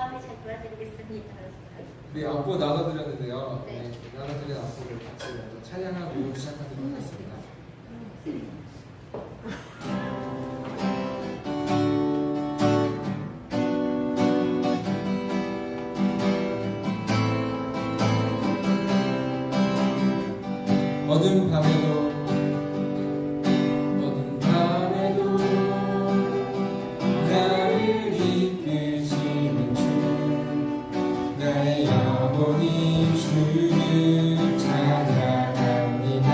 마음이 잘 도와드리겠습니다. 우리 악보 나눠드렸는데요. 네. 나눠드린 악보를 같이 먼저 찬양하고 시작하도록 하겠습니다. 어두운 밤에도 나를 이끄시는 주 나의 영혼이 주를 찬양합니다.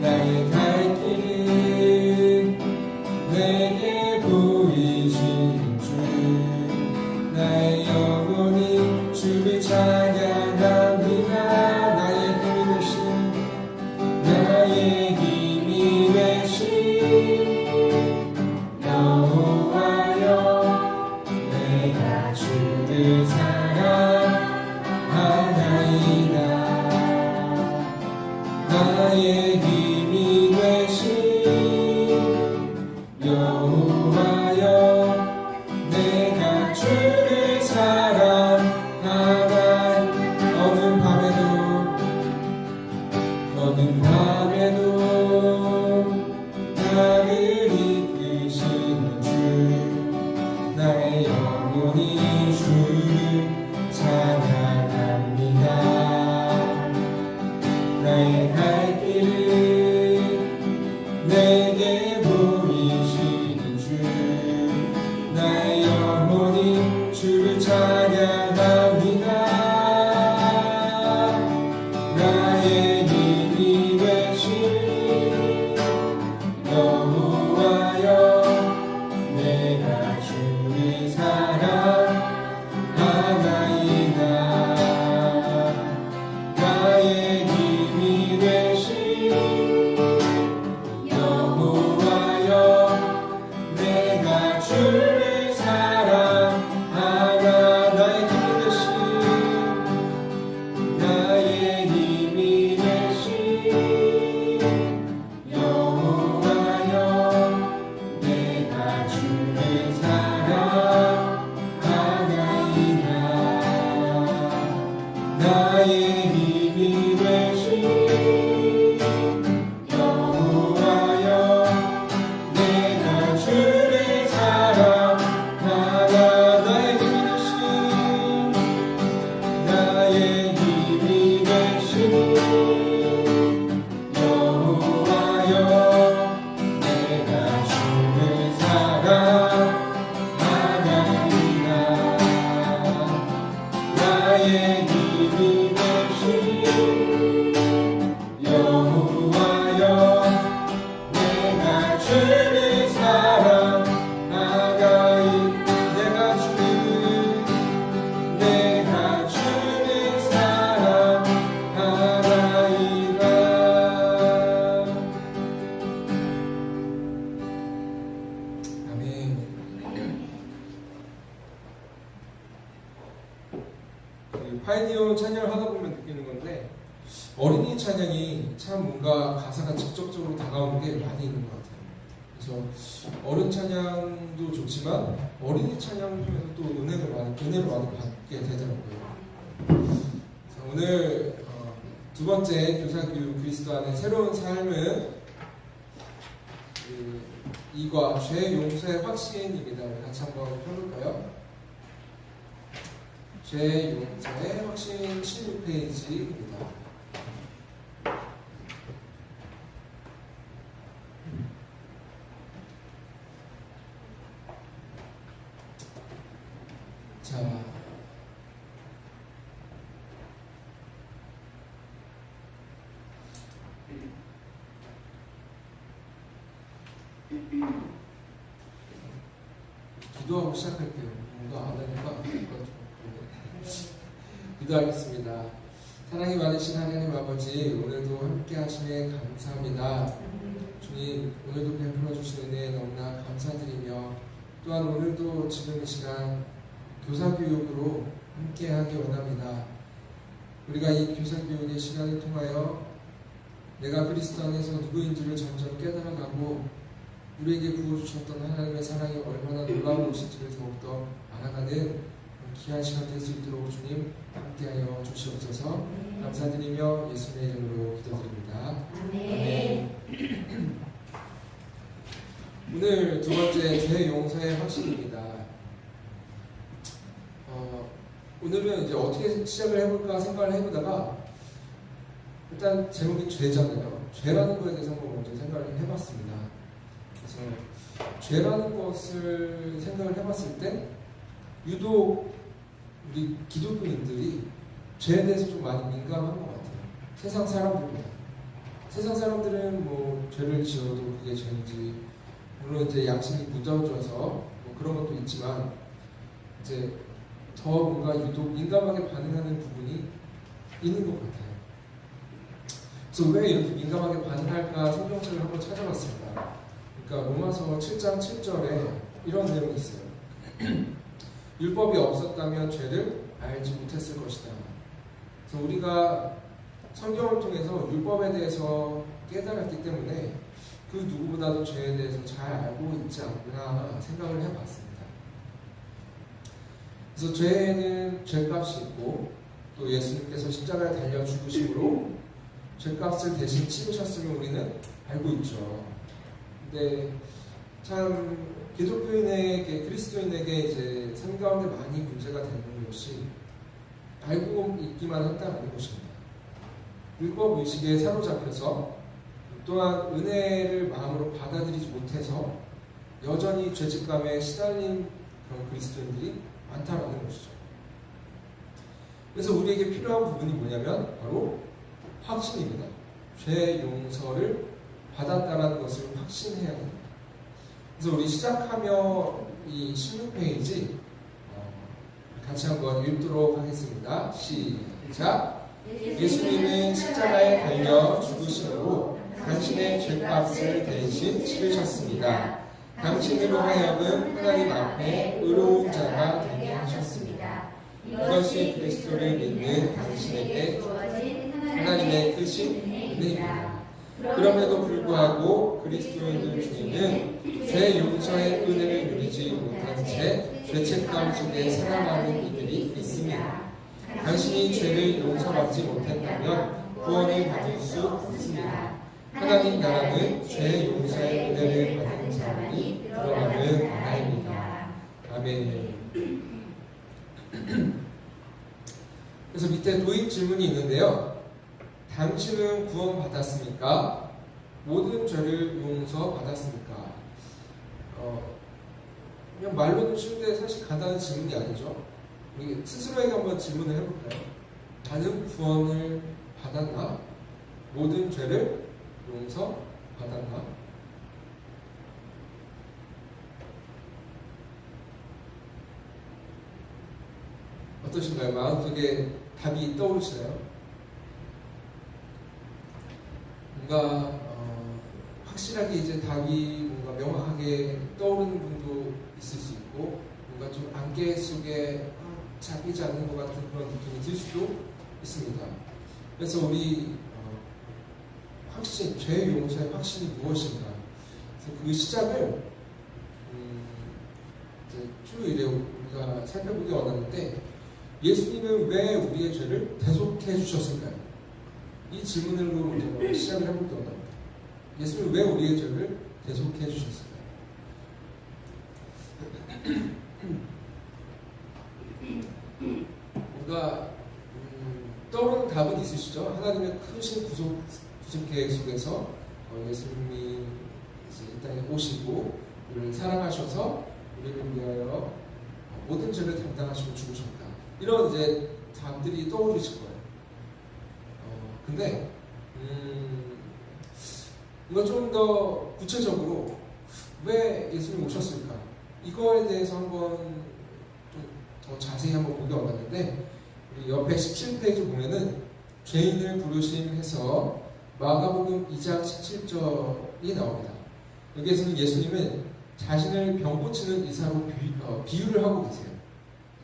나의 갈 길은 내게 보이시는 주 나의 영혼이 주를 찬양합니다. 나의 힘이 되신 여호와여 내가 주를 사랑하나이다. 나의 힘이 되신 여호와여 내가 주를 사랑하나이다. 어두운 밤에도 나를 이끄시는 주 나의 영혼이 주를 찬양합니다. 나의 갈 길은 내게 보이시는 주 나의 영혼이 주를 찬양합니다. 나의 힘이 되신 여호와여 내가 주를 사랑하나이다. 나의 힘이 되신 여호와여 내가 주를 사랑하나. 나의 힘이 되신 여호와여 내가 주를 사랑하나이다. 나의 힘이 되신 여호와여 내가 주를 사랑하나. 나의 힘이 되신 여호와여 내가 주를 사랑하나이다. 나의 힘이 되신 여호와여 내가 주를 사랑하나이다. 내가 주를 사랑하나이다. 아멘. 파이니어 찬양을 하다 보면 느끼는 건데 어린이 찬양이 참 뭔가 가사가 직접적으로 다가오는 게 많이 있는 것 같아요. 그래서 어른 찬양도 좋지만 어린이 찬양을 통해서 또 은혜를 많이 받게 되더라고요. 그래서 오늘 두 번째 교사교육 그리스도 안의 새로운 삶은 이과 죄 용서의 확신입니다. 우리 같이 한번 펴볼까요? 죄 용서의 확신 16페이지입니다. 자, 기도하고 시작할게요. 뭔가 안 하니까 기도하겠습니다. 사랑이 많으신 하나님 아버지, 오늘도 함께 하심에 감사합니다. 주님, 오늘도 베풀어 주신 은혜에 너무나 감사드리며 또한 오늘도 지금 이 시간 교사교육으로 함께 하기 원합니다. 우리가 이 교사교육의 시간을 통하여 내가 그리스도 안에서 누구인지를 점점 깨달아가고 우리에게 부어주셨던 하나님의 사랑이 얼마나 놀라운 것인지를 더욱더 나가는 귀한 시간 될 수 있도록 주님 함께하여 주시옵소서. 감사드리며 예수님의 이름으로 기도드립니다. 아멘. 오늘 두 번째 죄 용서의 확신입니다. 오늘은 이제 어떻게 시작을 해볼까 생각을 해보다가 일단 제목이 죄잖아요. 죄라는 것에 대해서 한번 먼저 생각을 해봤습니다. 그래서 죄라는 것을 생각을 해봤을 때 유독 우리 기독교인들이 죄에 대해서 좀 많이 민감한 것 같아요. 세상 사람들보다. 세상 사람들은 뭐 죄를 지어도 그게 죄인지, 물론 이제 양심이 무뎌져서 뭐 그런 것도 있지만 이제 더 뭔가 유독 민감하게 반응하는 부분이 있는 것 같아요. 그래서 왜 이렇게 민감하게 반응할까 성경책을 한번 찾아봤습니다. 그러니까 로마서 7장 7절에 이런 내용이 있어요. 율법이 없었다면 죄를 알지 못했을 것이다. 그래서 우리가 성경을 통해서 율법에 대해서 깨달았기 때문에 그 누구보다도 죄에 대해서 잘 알고 있지 않나 생각을 해봤습니다. 그래서 죄에는 죄값이 있고 또 예수님께서 십자가에 달려 죽으심으로 죄값을 대신 치르셨음을 우리는 알고 있죠. 근데 참 기독교인에게, 그리스도인에게 이제 삶 가운데 많이 문제가 되는 것이 알고 있기만 한다는 것입니다. 율법 의식에 사로잡혀서 또한 은혜를 마음으로 받아들이지 못해서 여전히 죄책감에 시달린 그런 그리스도인들이 많다는 것이죠. 그래서 우리에게 필요한 부분이 뭐냐면 바로 확신입니다. 죄 용서를 받았다는 것을 확신해야 합니다. 그래서 우리 시작하며 이 16페이지 같이 한번 읽도록 하겠습니다. 시작! 예수님은 십자가에 달려 죽으심으로 당신의 죄값을 대신 치르셨습니다. 당신으로 하여금 하나님 앞에 의로운 자가 되게 하셨습니다. 이것이 그리스도를 믿는 당신에게 주어진 하나님의 크신 은혜입니다. 그럼에도 불구하고 그리스도인들 중에는 죄 용서의 은혜를 누리지 못한 채 죄책감 속에 살아가는 이들이 있습니다. 당신이 죄를 용서받지 못했다면 구원을 받을 수 없습니다. 하나님 나라는 죄 용서의 은혜를 받은 자만이 들어가는 나라입니다. 아멘. 그래서 밑에 도입 질문이 있는데요. 당신은 구원받았습니까? 모든 죄를 용서받았습니까? 그냥 말로는 쉬운데 사실 간단한 질문이 아니죠. 우리 스스로에게 한번 질문을 해볼까요? 나는 구원을 받았나? 모든 죄를 용서받았나? 어떠신가요? 마음속에 답이 떠오르시나요? 뭔가 확실하게 이제 답이 뭔가 명확하게 떠오르는 분도 있을 수 있고 뭔가 좀 안개 속에 잡히지 않는 것 같은 그런 느낌이 들 수도 있습니다. 그래서 우리 확신, 죄 용서의 확신이 무엇인가? 그래서 그 시작을 이제 쭉 이래 우리가 살펴보기 원하는데 예수님은 왜 우리의 죄를 대속해 주셨을까요? 이 질문으로 먼저 시작을 해볼까 합니다. 예수님은 왜 우리의 죄를 대속해 주셨을까요? 뭔가 떠오르는 답은 있으시죠? 하나님의 크신 구속 계획 속에서 예수님이 이제 이 땅에 오시고 우리를 사랑하셔서 우리를 위하여 모든 죄를 담당하시고 죽으셨다. 이런 이제 답들이 떠오르실 거예요. 근데 이거 좀 더 구체적으로 왜 예수님이 오셨을까? 이거에 대해서 한번 좀 더 자세히 한번 보기 원하는데 우리 옆에 17페이지 보면은 죄인을 부르심 해서 마가복음 2장 17절이 나옵니다. 여기에서는 예수님은 자신을 병 고치는 의사로 비유를 하고 계세요.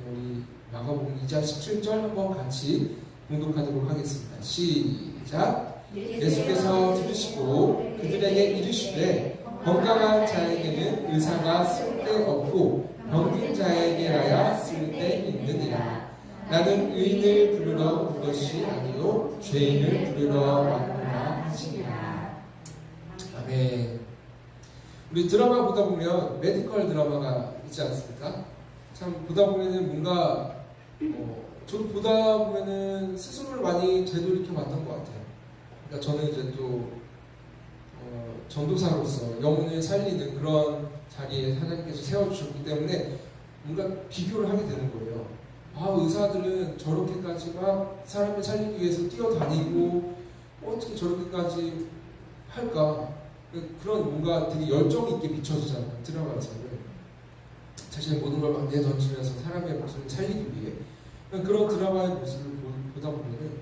우리 마가복음 2장 17절 한번 같이 공독하도록 하겠습니다. 시작! 예수께서 들으시고 그들에게 이르시되 건강한 자에게는 의사가 쓸데없고 병든 자에게라야 쓸 나는 의인을 부르러 온 것이 아니요 죄인을 부르러 왔구나 하시니라. 아멘. 우리 드라마 보다 보면 메디컬 드라마가 있지 않습니까? 참 보다 보면은 뭔가 저도 보다 보면은 스스로를 많이 되돌이켜 봤던 것 같아요. 그러니까 저는 이제 또 전도사로서 영혼을 살리는 그런 자리에 하나님께서 세워주셨기 때문에 뭔가 비교를 하게 되는 거예요. 아, 의사들은 저렇게까지 막 사람을 살리기 위해서 뛰어다니고 어떻게 저렇게까지 할까? 그런 뭔가 되게 열정 있게 비춰지잖아요. 드라마에서는 자신의 모든 걸 막 내던지면서 사람의 목숨을 살리기 위해 그런 드라마의 모습을 보다 보면은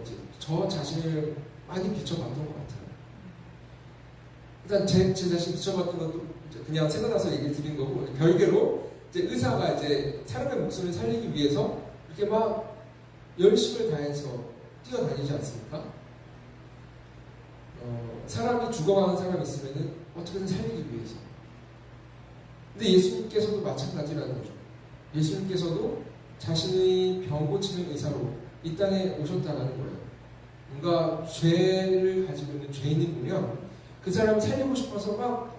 이제 저 자신을 많이 비춰봤던 것 같아요. 일단 제 자신 비춰봤던 것도 그냥 생각나서 얘기 드린 거고, 별개로 이제 의사가 이제 사람의 목숨을 살리기 위해서 이렇게 막 열심을 다해서 뛰어다니지 않습니까? 사람이 죽어가는 사람이 있으면은 어떻게든 살리기 위해서. 근데 예수님께서도 마찬가지라는 거죠. 예수님께서도 자신의 병 고치는 의사로 이 땅에 오셨다는 거예요. 뭔가 죄를 가지고 있는 죄인이 보면 그 사람을 살리고 싶어서 막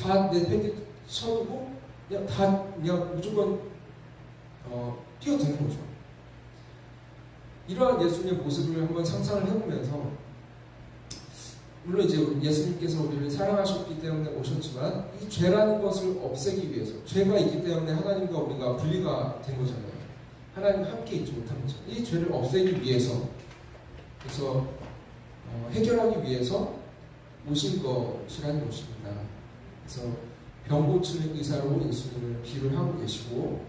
다 내팽개 쳐두고 그냥 무조건 뛰어드는 거죠. 이러한 예수님의 모습을 한번 상상을 해보면서, 물론 이제 예수님께서 우리를 사랑하셨기 때문에 오셨지만 이 죄라는 것을 없애기 위해서, 죄가 있기 때문에 하나님과 우리가 분리가 된 거잖아요. 하나님과 함께 있지 못한 거죠. 이 죄를 없애기 위해서, 그래서 해결하기 위해서 오신 것이라는 것입니다. 그래서 병 고치는 의사로 예수님을 비유를 하고 계시고,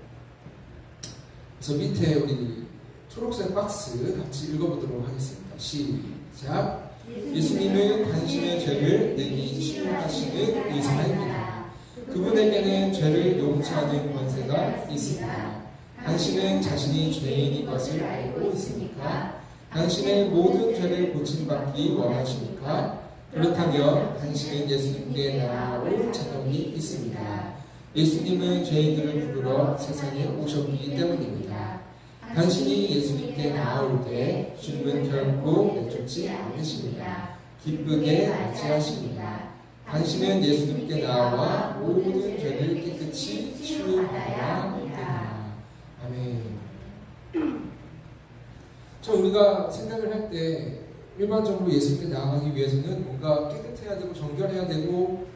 그래서 밑에 우리 초록색 박스 같이 읽어보도록 하겠습니다. 시작. 예수님은 당신의 죄를 능히 치유하시는 의사입니다. 그분에게는 죄를 용서하는 권세가 있습니다. 당신은 자신이 죄인인 것을 알고 있습니까? 당신의 모든 죄를 고침받기 원하십니까? 그렇다면 당신은 예수님께 나아올 자격이 있습니다. 예수님은 죄인들을 부르러 세상에 오셨기 때문입니다. 당신이 예수님께 나아올 때 주님은 결코 내쫓지 않으십니다. 기쁘게 맞이하십니다. 당신은 예수님께 나와 모든 죄를 깨끗이 치유받아야 합니다. 아멘. 우리가 생각을 할 때 일반적으로 예수님께 나아가기 위해서는 뭔가 깨끗해야 되고 정결해야 되고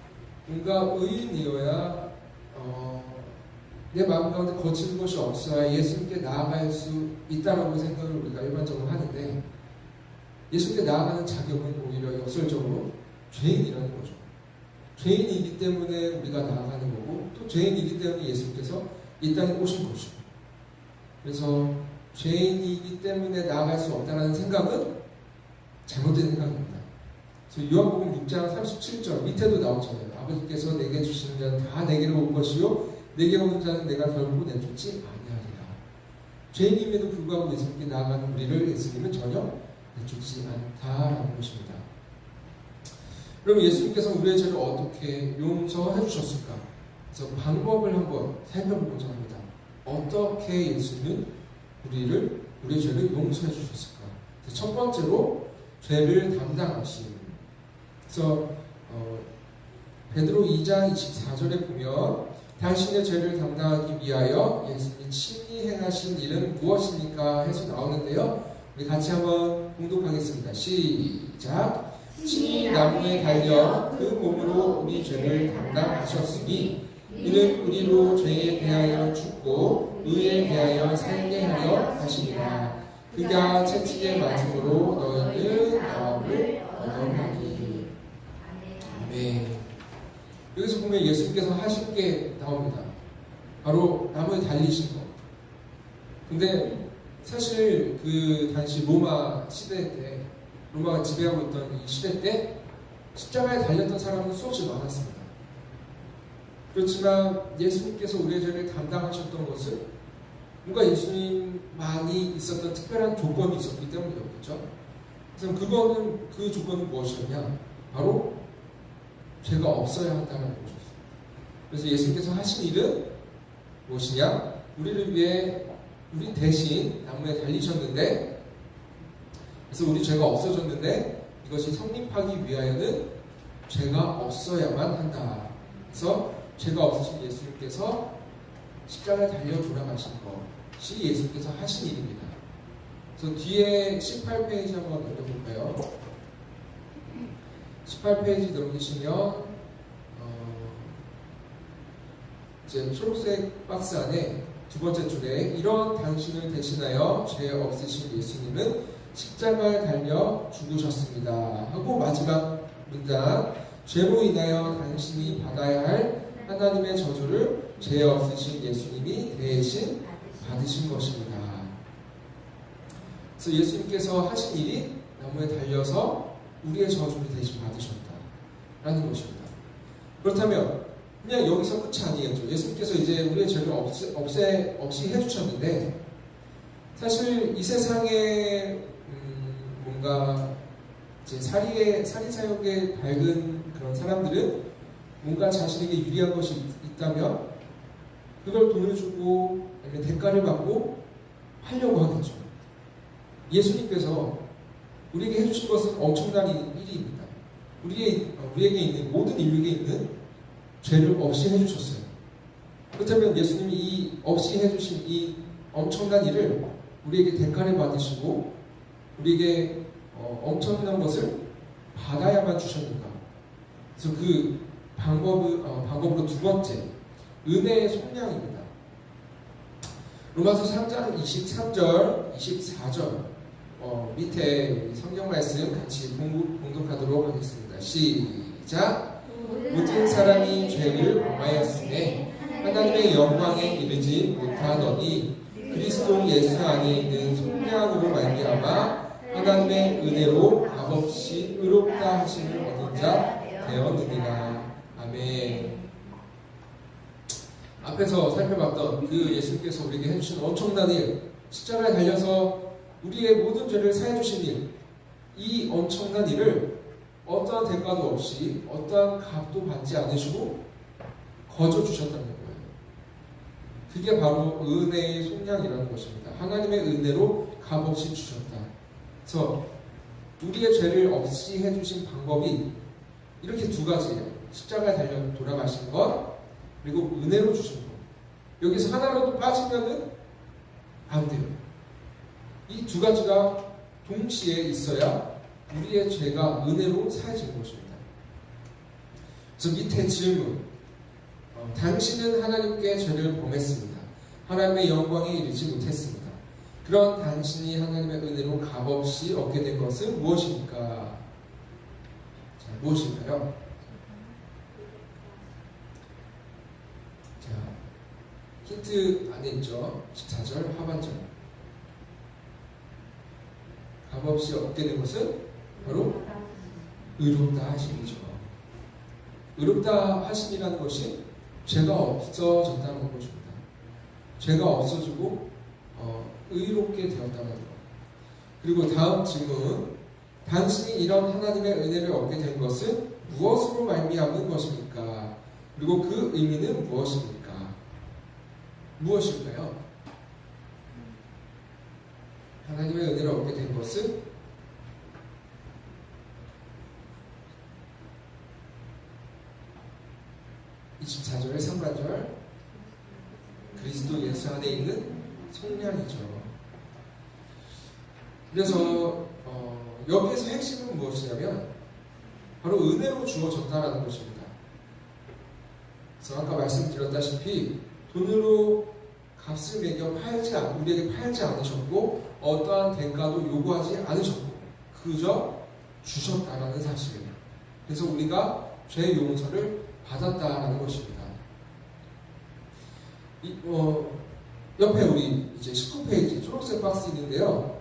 뭔가 의인이어야 내 마음 가운데 거친 것이 없어야 예수님께 나아갈 수 있다라고 생각을 우리가 일반적으로 하는데, 예수님께 나아가는 자격은 오히려 역설적으로 죄인이라는 거죠. 죄인이기 때문에 우리가 나아가는 거고, 또 죄인이기 때문에 예수님께서 이 땅에 오신 것이고, 그래서 죄인이기 때문에 나아갈 수 없다는 생각은 잘못된 생각입니다. 그래서 요한복음 6장 37절 밑에도 나오잖아요. 아버지께서 내게 주시는 자는 다 내게로 올 것이요 내게 오는 자는 내가 결코 내쫓지 아니하리라. 죄인임에도 불구하고 예수님께 나아가는 우리를 예수님은 전혀 내쫓지 않다라는 것입니다. 그럼 예수님께서 우리의 죄를 어떻게 용서해 주셨을까? 그래서 방법을 한번 살펴보고자 합니다. 어떻게 예수님은 우리의 죄를 용서해 주셨을까? 첫 번째로 죄를 담당하심. 그래서 베드로 2장 24절에 보면 당신의 죄를 담당하기 위하여 예수님이 친히 행하신 일은 무엇입니까? 해서 나오는데요. 우리 같이 한번 공독하겠습니다. 시작. 친히 나무에 달려 그 몸으로 우리 죄를 담당하셨으니 이는 우리로 죄에 대하여 죽고 의에 대하여 살게 하려 하시니라. 그가 채찍에 맞음으로 너희는 나음을 얻어나니. 아멘. 여기서 보면 예수님께서 하신 게 나옵니다. 바로 나무에 달리신 것. 근데 사실 그 당시 로마 시대 때, 로마가 지배하고 있던 이 시대 때 십자가에 달렸던 사람은 수없이 많았습니다. 그렇지만 예수님께서 우리의 죄를 담당하셨던 것은 뭔가 예수님만이 있었던 특별한 조건이 있었기 때문이었겠죠. 그래서 그 조건은 무엇이었냐? 바로 죄가 없어야 한다는 것이었습니다. 그래서 예수님께서 하신 일은 무엇이냐? 우리를 위해 우리 대신 나무에 달리셨는데, 그래서 우리 죄가 없어졌는데 이것이 성립하기 위하여는 죄가 없어야만 한다. 그래서 죄가 없으신 예수님께서 십자가에 달려 돌아가신 것이 예수님께서 하신 일입니다. 그래서 뒤에 18페이지 한번 넘겨볼까요? 18페이지 넘기시면 이제 초록색 박스 안에 두 번째 줄에 이런 당신을 대신하여 죄 없으신 예수님은 십자가에 달려 죽으셨습니다 하고 마지막 문장, 죄로 인하여 당신이 받아야 할 하나님의 저주를 죄 없으신 예수님이 대신 받으신 것입니다. 그래서 예수님께서 하신 일이 나무에 달려서 우리의 저주를 대신 받으셨다라는 것입니다. 그렇다면 그냥 여기서 끝이 아니겠죠. 예수님께서 이제 우리의 죄를 없이 해주셨는데, 사실 이 세상에 뭔가 이제 사리사욕에 밝은 그런 사람들은 뭔가 자신에게 유리한 것이 있다면 그걸 돈을 주고 아니면 대가를 받고 하려고 하겠죠. 예수님께서 우리에게 해주신 것은 엄청난 일입니다. 우리에게 있는 모든 인류에게 있는 죄를 없이 해주셨어요. 그렇다면 예수님이 이 없이 해주신 이 엄청난 일을 우리에게 대가를 받으시고 우리에게 엄청난 것을 받아야만 주셨는가? 그래서 그 방법으로 두 번째, 은혜의 속량입니다. 로마서 3장 23절, 24절 밑에 성경 말씀 같이 공독하도록 하겠습니다. 시작! 모든 사람이 죄를 범하였으니 하나님의 영광에 이르지 못하더니 그리스도 예수 안에 있는 속량으로 말미암아 하나님의 은혜로 값없이 의롭다 하심을 얻은 자 되었느니라. 아멘. 앞에서 살펴봤던 그 예수님께서 우리에게 해주신 엄청난 일, 십자가에 달려서 우리의 모든 죄를 사해주신 일, 이 엄청난 일을 어떠한 대가도 없이 어떠한 값도 받지 않으시고 거저 주셨다는 거예요. 그게 바로 은혜의 속량이라는 것입니다. 하나님의 은혜로 값없이 주셨다. 그래서 우리의 죄를 없이 해주신 방법이 이렇게 두 가지예요. 십자가에 달려 돌아가신 것, 그리고 은혜로 주신 것. 여기서 하나라도 빠지면은 안 돼요. 이 두 가지가 동시에 있어야 우리의 죄가 은혜로 사해진 것입니다. 그래서 밑에 질문, 당신은 하나님께 죄를 범했습니다. 하나님의 영광에 이르지 못했습니다. 그런 당신이 하나님의 은혜로 값없이 얻게 된 것은 무엇입니까? 자, 무엇일까요? 자, 힌트 안에 있죠. 14절 하반절. 값없이 얻게 된 것은 바로 의롭다 하심이죠. 의롭다 하심이라는 것이 죄가 없어졌다는 것입니다. 죄가 없어지고 의롭게 되었다는 것. 그리고 다음 질문, 당신이 이런 하나님의 은혜를 얻게 된 것은 무엇으로 말미암은 것입니까? 그리고 그 의미는 무엇입니까? 무엇일까요? 하나님의 은혜를 얻게 된 것은 (24절의) 상반절, 그리스도 예수 안에 있는 속량이죠. 그래서 여기에서 핵심은 무엇이냐면 바로 은혜로 주어졌다라는 것입니다. 그래서 아까 말씀드렸다시피 돈으로 값을 매겨 우리에게 팔지 않으셨고 어떠한 대가도 요구하지 않으셨고 그저 주셨다라는 사실입니다. 그래서 우리가 죄 용서를 받았다라는 것입니다. 옆에 우리 이제 19페이지 초록색 박스 있는데요.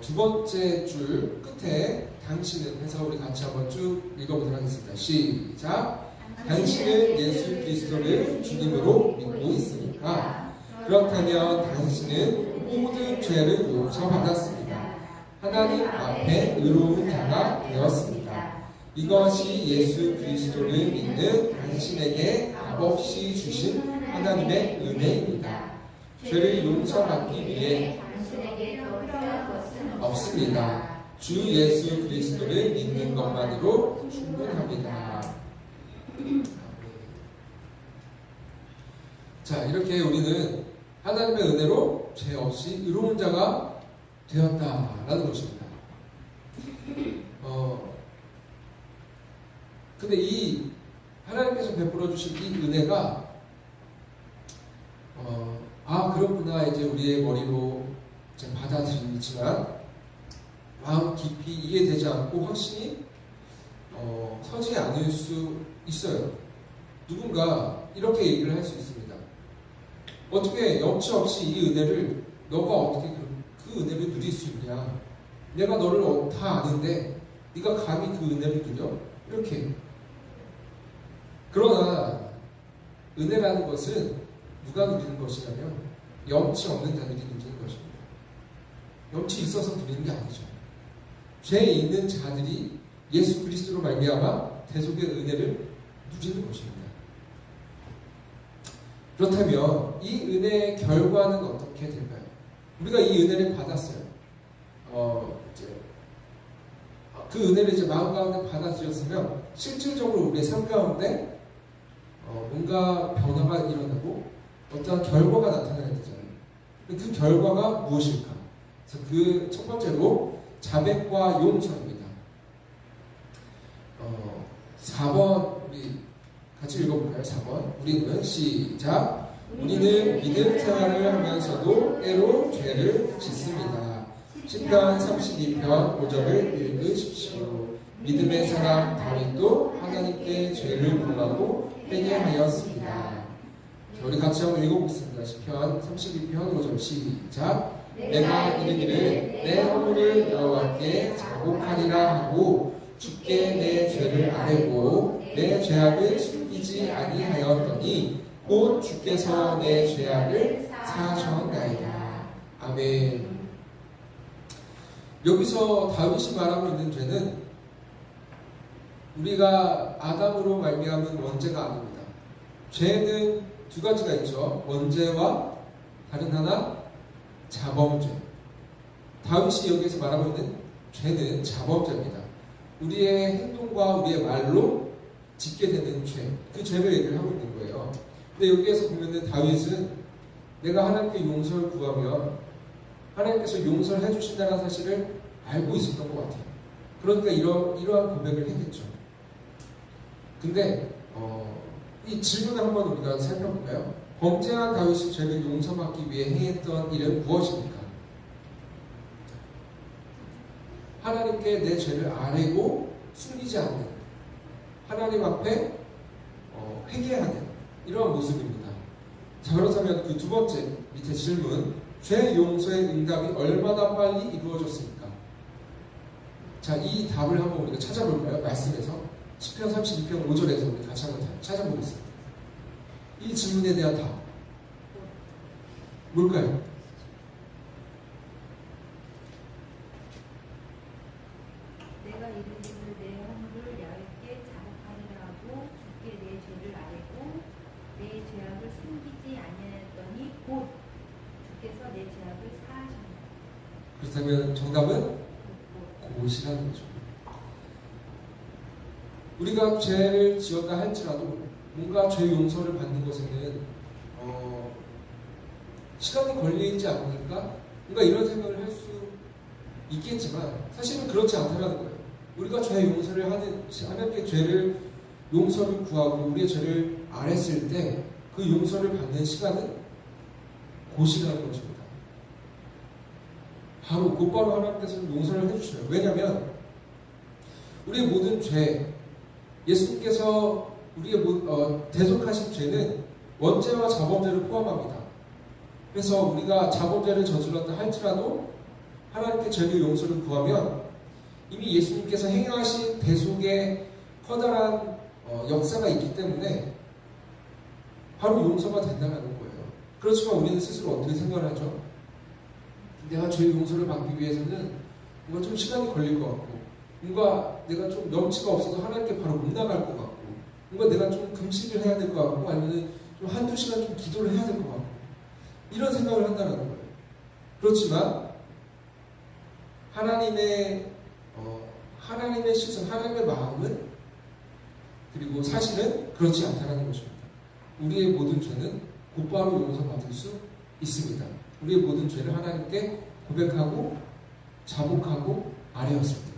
두 번째 줄 끝에 당신은 해서 우리 같이 한번 쭉 읽어보도록 하겠습니다. 시작! 당신은 예수 그리스도를 주님으로 믿고 있으니까 그렇다면 당신은 모든 죄를 용서받았습니다. 하나님 앞에 의로운 자가 되었습니다. 이것이 예수 그리스도를 믿는 당신에게 값없이 주신 하나님의 은혜입니다. 죄를 용서받기 위해 당신에게 더 필요한 것은 없습니다. 주 예수 그리스도를 믿는 것만으로 충분합니다. 자, 이렇게 우리는 하나님의 은혜로 죄 없이 의로운 자가 되었다라는 것입니다. 근데 이 하나님께서 베풀어 주신 이 은혜가 그렇구나, 이제 우리의 머리로 이제 받아들이지만 마음 깊이 이해되지 않고 확신이 서지 않을 수 있어요. 누군가 이렇게 얘기를 할 수 있습니다. 어떻게 염치 없이 이 은혜를, 너가 어떻게 그 은혜를 누릴 수 있냐? 내가 너를 다 아는데 네가 감히 그 은혜를 누려? 이렇게. 그러나 은혜라는 것은 누가 누리는 것이냐면 염치 없는 자들이 누리는 것입니다. 염치 있어서 누리는 게 아니죠. 죄 있는 자들이 예수 그리스도로 말미암아 대속의 은혜를 누리는 것입니다. 그렇다면 이 은혜의 결과는 어떻게 될까요? 우리가 이 은혜를 받았어요. 그 은혜를 이제 마음 가운데 받아들였으면 실질적으로 우리의 삶 가운데 뭔가 변화가 일어나고 어떠한 결과가 나타나야 되잖아요. 그 결과가 무엇일까? 그래서 그 첫 번째로 자백과 용서입니다. 4번 우리 같이 읽어볼까요? 4번. 우리는 시작. 우리는 믿음 생활을 하면서도 때로 죄를 짓습니다. 시편 32편 5절을 읽으십시오. 믿음의 사람 다윗도 하나님께 죄를 범하고 회개하였습니다. 우리 같이 한번 읽어보겠습니다. 시편 32편 5절 시작. 내가 이르기를 내 허물을 여호와께 자복하리라 하고 주께 내 죄를 아뢰고 내 죄악을 숨기지 아니하였더니 곧 주께서 내 죄악을 사하셨나이다. 아멘. 여기서 다윗이 말하고 있는 죄는 우리가 아담으로 말미암은 원죄가 아닙니다. 죄는 두 가지가 있죠. 원죄와 다른 하나 자범죄. 다윗이 여기서 말하고 있는 죄는 자범죄입니다. 우리의 행동과 우리의 말로 짓게 되는 죄, 그 죄를 얘기를 하고 있는 거예요. 근데 여기에서 보면은 다윗은 내가 하나님께 용서를 구하면 하나님께서 용서를 해주신다는 사실을 알고 있었던 것 같아요. 그러니까 이러한 고백을 했겠죠. 근데 이 질문을 한번 우리가 살펴볼까요? 범죄한 다윗이 죄를 용서받기 위해 행했던 일은 무엇입니까? 하나님께 내 죄를 아뢰고 숨기지 않는, 하나님 앞에 회개하는 이러한 모습입니다. 자, 그렇다면 그 두 번째 밑에 질문, 죄 용서의 응답이 얼마나 빨리 이루어졌습니까? 자, 이 답을 한번 우리가 찾아볼까요? 말씀에서 시편 32편 5절에서 우리 같이 한번 찾아보겠습니다. 이 질문에 대한 답 뭘까요? 내가 이르기를 내 허물을 여호와께 자복하리라 하고 주께 내 죄를 아뢰고 내 죄악을 숨기지 아니하였더니 곧 주께서 내 죄악을 사하셨나이다. 그렇다면 정답은 곧이라는 거죠. 우리가 죄를 지었다 할지라도 뭔가 죄 용서를 받는 것에는 시간이 걸리지 않을까? 뭔가 이런 생각을 할 수 있겠지만 사실은 그렇지 않다는 거예요. 우리가 죄 용서를 하나님께 죄를 용서를 구하고 우리의 죄를 아뢰었을 때 그 용서를 받는 시간은 곧이라는 것입니다. 곧바로 하나님께서는 용서를 해주셔요. 왜냐하면 우리의 모든 죄, 예수님께서 우리의 대속하신 죄는 원죄와 자범죄를 포함합니다. 그래서 우리가 자범죄를 저질렀다 할지라도 하나님께 죄의 용서를 구하면 이미 예수님께서 행하신 대속의 커다란 역사가 있기 때문에 바로 용서가 된다는 거예요. 그렇지만 우리는 스스로 어떻게 생각을 하죠? 내가 죄의 용서를 받기 위해서는 뭔가 좀 시간이 걸릴 것 같고 뭔가 내가 좀 염치가 없어서 하나님께 바로 못 나갈 것 같고, 뭔가 내가 좀 금식을 해야 될 것 같고, 아니면 좀 한두 시간 좀 기도를 해야 될 것 같고, 이런 생각을 한다는 거예요. 그렇지만 하나님의 시선, 하나님의 마음은, 그리고 사실은 그렇지 않다는 것입니다. 우리의 모든 죄는 곧바로 용서받을 수 있습니다. 우리의 모든 죄를 하나님께 고백하고 자복하고 아뢰었을 때.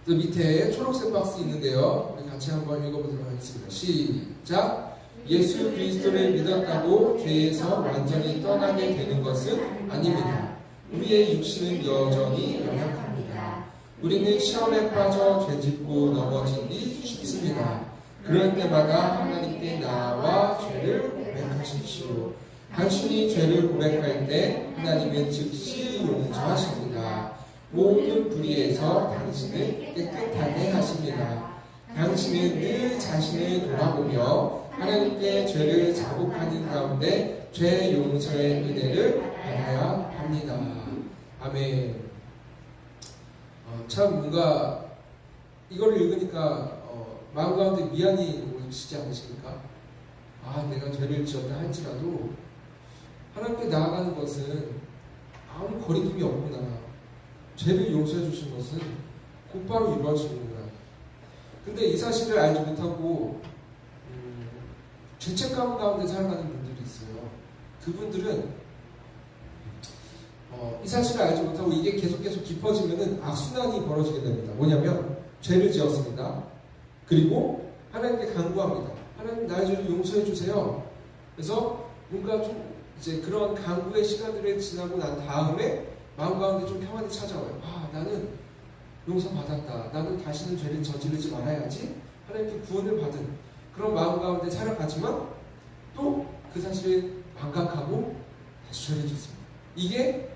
그래서 밑에 초록색 박스 있는데요. 우리 같이 한번 읽어보도록 하겠습니다. 시작. 예수 그리스도를 믿었다고 죄에서 완전히 떠나게 되는 것은 아닙니다. 우리의 육신은 여전히 연약합니다. 우리는 시험에 빠져 죄짓고 넘어지기 쉽습니다. 그럴 때마다 하나님께 나아와 죄를 고백하십시오. 당신이 죄를 고백할 때 하나님은 즉시 용서하십니다. 모든 불의에서 당신을 깨끗하게 하십니다. 당신은 늘 자신을 돌아보며 하나님께 죄를 자복하는 가운데 죄 용서의 은혜를 받아야 합니다. 아멘. 참 뭔가 이거를 읽으니까 마음 가운데 미안이 오시지 않으십니까? 내가 죄를 지었다 할지라도 하나님께 나아가는 것은 아무 거리낌이 없구나. 죄를 용서해 주신 것은 곧바로 이루어지는구나. 근데 이 사실을 알지 못하고 죄책감 가운데 살아가는 분들이 있어요. 그분들은 이 사실을 알지 못하고 이게 계속 깊어지면은 악순환이 벌어지게 됩니다. 뭐냐면 죄를 지었습니다. 그리고 하나님께 간구합니다. 하나님 나의 죄를 용서해 주세요. 그래서 뭔가 좀 이제 그런 간구의 시간들을 지나고 난 다음에 마음 가운데 좀 평안이 찾아와요. 나는 용서받았다. 나는 다시는 죄를 저지르지 말아야지. 하나님께 구원을 받은 그런 마음 가운데 살아가지만 또 그 사실을 반각하고 다시 죄를 짓습니다. 이게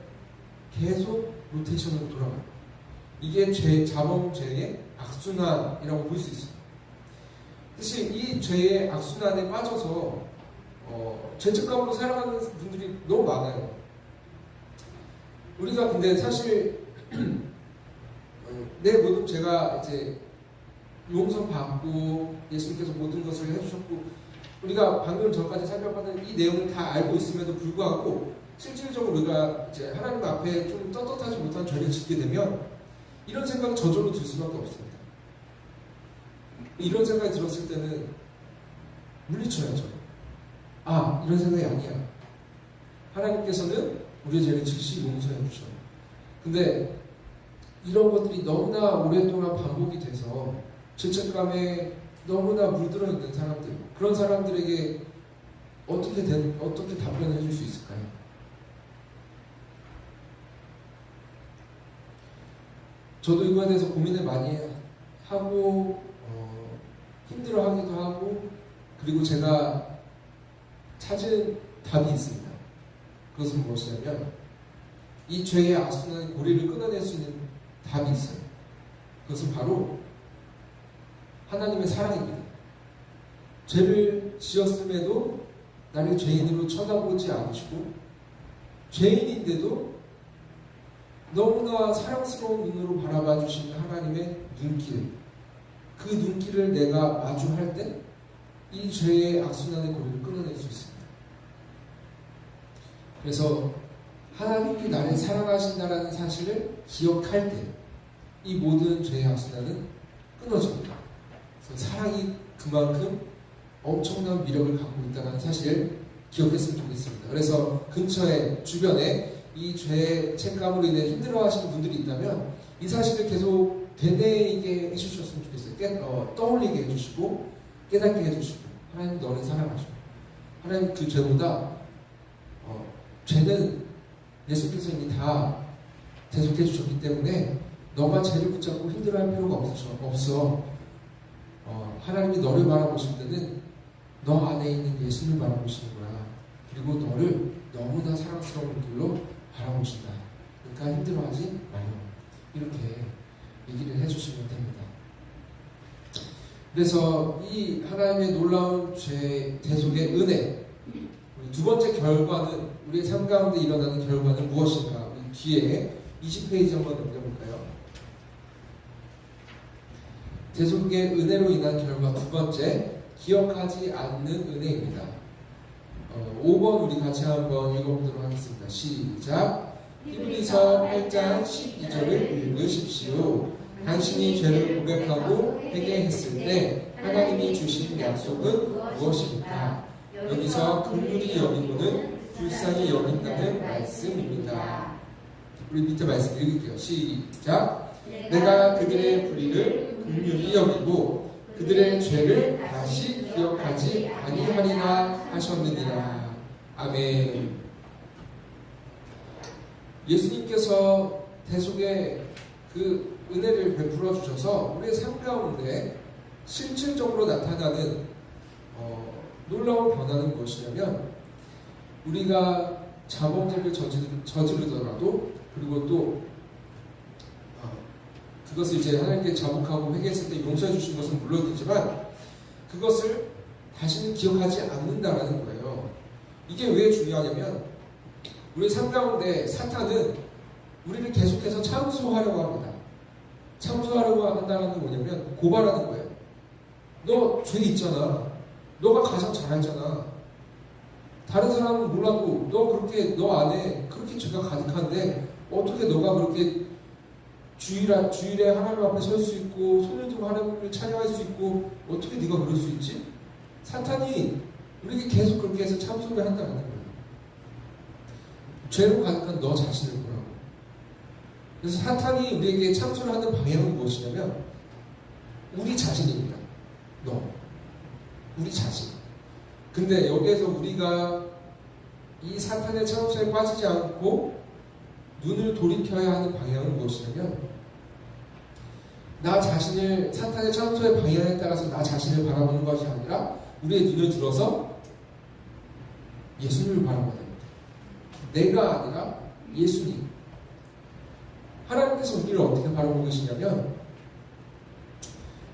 계속 로테이션으로 돌아가요. 이게 자범죄의 악순환이라고 볼 수 있어요. 사실 이 죄의 악순환에 빠져서 죄책감으로 살아가는 분들이 너무 많아요. 우리가 근데 사실 내 모든 죄가 이제 용서받고 예수님께서 모든 것을 해주셨고 우리가 방금 전까지 살펴봤던 이 내용을 다 알고 있음에도 불구하고 실질적으로 우리가 이제 하나님 앞에 좀 떳떳하지 못한 죄를 짓게 되면 이런 생각이 저절로 들 수밖에 없습니다. 이런 생각이 들었을 때는 물리쳐야죠. 이런 생각이 아니야. 하나님께서는 우리의 죄를 즉시 용서해 주셔요. 근데 이런 것들이 너무나 오랫동안 반복이 돼서 죄책감에 너무나 물들어 있는 사람들, 그런 사람들에게 어떻게 답변을 해줄 수 있을까요? 저도 이거에 대해서 고민을 많이 하고 힘들어하기도 하고, 그리고 제가 찾은 답이 있습니다. 그것은 무엇이냐면 이 죄의 악순환의 고리를 끊어낼 수 있는 답이 있어요. 그것은 바로 하나님의 사랑입니다. 죄를 지었음에도 나를 죄인으로 쳐다보지 않으시고 죄인인데도 너무나 사랑스러운 눈으로 바라봐 주시는 하나님의 눈길, 그 눈길을 내가 마주할 때 이 죄의 악순환의 고리를 끊어낼 수 있습니다. 그래서 하나님이 나를 사랑하신다라는 사실을 기억할 때 이 모든 죄의 악순환은 끊어집니다. 그래서 사랑이 그만큼 엄청난 미력을 갖고 있다는 사실을 기억했으면 좋겠습니다. 그래서 근처에 주변에 이 죄의 책감으로 인해 힘들어하시는 분들이 있다면 이 사실을 계속 되뇌이게 해주셨으면 좋겠어요. 떠올리게 해주시고 깨닫게 해주시고, 하나님 너를 사랑하시고, 하나님 그 죄보다 죄는 예수께서 이미 다 대속해 주셨기 때문에 너가 죄를 붙잡고 힘들어할 필요가 없어. 하나님이 너를 바라보실 때는 너 안에 있는 예수를 바라보시는 거야. 그리고 너를 너무나 사랑스러운 길로 바라보신다. 그러니까 힘들어하지 마요. 이렇게 얘기를 해주시면 됩니다. 그래서 이 하나님의 놀라운 죄 대속의 은혜, 두 번째 결과는, 우리의 삶 가운데 일어나는 결과는 무엇인가? 우리 뒤에 20페이지 한번 넘겨볼까요? 대속의 은혜로 인한 결과 두 번째, 기억하지 않는 은혜입니다. 5번 우리 같이 한번 읽어보도록 하겠습니다. 시작. 히브리서 8장 12절을 읽으십시오. 당신이 죄를 고백하고 회개했을 때 하나님이 주신 약속은 무엇입니까? 여기서 긍휼히 여기고는 불쌍히 여긴다는 말씀입니다. 우리 밑에 말씀 읽을게요. 시작. 내가 그들의 불의를 긍휼히 여기고 그들의 죄를 다시 기억하지 아니하리라 하셨느니라. 아멘. 예수님께서 대속의 그 은혜를 베풀어 주셔서 우리의 삶 가운데 실질적으로 나타나는 놀라운 변화는 무엇이냐면, 우리가 자범죄를 저지르더라도, 그리고 또 그것을 이제 하나님께 자복하고 회개했을 때 용서해 주신 것은 물론이지만 그것을 다시는 기억하지 않는다라는 거예요. 이게 왜 중요하냐면, 우리 삶 가운데 사탄은 우리를 계속해서 참소하려고 합니다. 참소하려고 한다는 건 뭐냐면 고발하는 거예요. 너 죄 있잖아. 너가 가장 잘했잖아. 다른 사람은 몰라도 너 안에 그렇게 죄가 가득한데 어떻게 너가 그렇게 주일에 하나님 앞에 설 수 있고 손을 들고 하나님을 찬양할 수 있고 어떻게 네가 그럴 수 있지? 사탄이 우리에게 계속 그렇게 해서 참소를 한다는 거예요. 죄로 가득한 너 자신을 보라고. 그래서 사탄이 우리에게 참소를 하는 방향은 무엇이냐면 우리 자신입니다. 우리 자신. 근데 여기에서 우리가 이 사탄의 참소에 빠지지 않고 눈을 돌이켜야 하는 방향은 무엇이냐면, 나 자신을 사탄의 참소의 방향에 따라서 나 자신을 바라보는 것이 아니라 우리의 눈을 들어서 예수님을 바라봐야 됩니다. 내가 아니라 예수님. 하나님께서 우리를 어떻게 바라보고 계시냐면,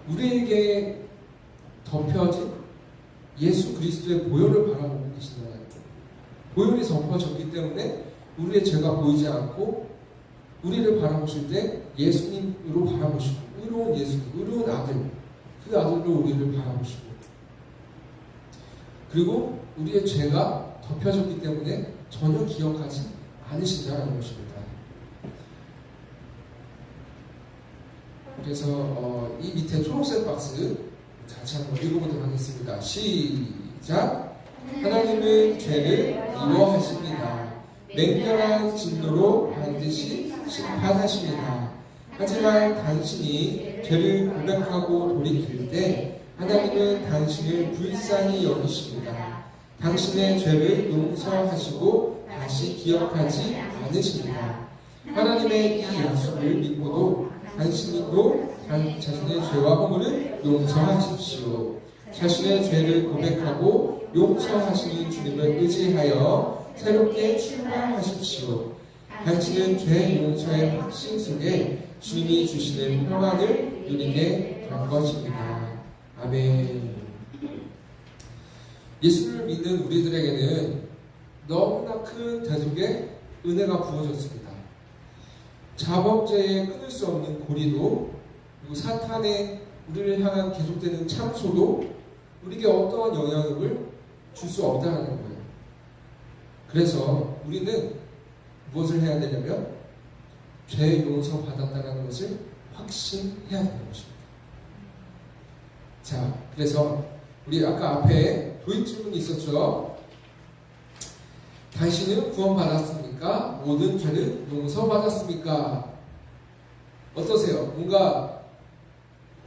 우리에게 덮여진 예수 그리스도의 보혈을 바라보고 계시는 거예요. 보혈이 덮어졌기 때문에 우리의 죄가 보이지 않고 우리를 바라보실 때 예수님으로 바라보시고, 의로운 예수님, 의로운 아들, 그 아들로 우리를 바라보시고, 그리고 우리의 죄가 덮여졌기 때문에 전혀 기억하지 않으신다는 것입니다. 그래서 이 밑에 초록색 박스 같이 한번 읽어보도록 하겠습니다. 시작. 하나님은 죄를 미워하십니다. 맹렬한 진노로 반드시 심판하십니다. 하지만 당신이 죄를 고백하고 돌이킬 때 하나님은 당신을 불쌍히 여기십니다. 당신의 죄를 용서하시고 다시 기억하지 않으십니다. 하나님의 이 약속을 믿고도 당신도 자신의 죄와 허물을 용서하십시오. 자신의 죄를 고백하고 용서하시는 주님을 의지하여 새롭게 출발하십시오. 당신은 죄 용서의 확신 속에 주님이 주시는 평안을 누리게 될 것입니다. 아멘. 예수를 믿는 우리들에게는 너무나 큰 대속의 은혜가 부어졌습니다. 자범죄에 끊을 수 없는 고리도, 그리고 사탄의 우리를 향한 계속되는 참소도 우리에게 어떠한 영향을 줄 수 없다는 거예요. 그래서 우리는 무엇을 해야 되냐면 죄 용서 받았다는 것을 확신해야 되는 것입니다. 자, 그래서 우리 아까 앞에 도입 질문이 있었죠. 당신은 구원받았습니까? 모든 죄는 용서받았습니까? 어떠세요? 뭔가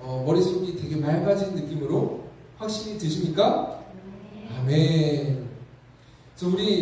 머릿속이 되게 맑아진 느낌으로 확신이 드십니까? 아멘. 그래서 우리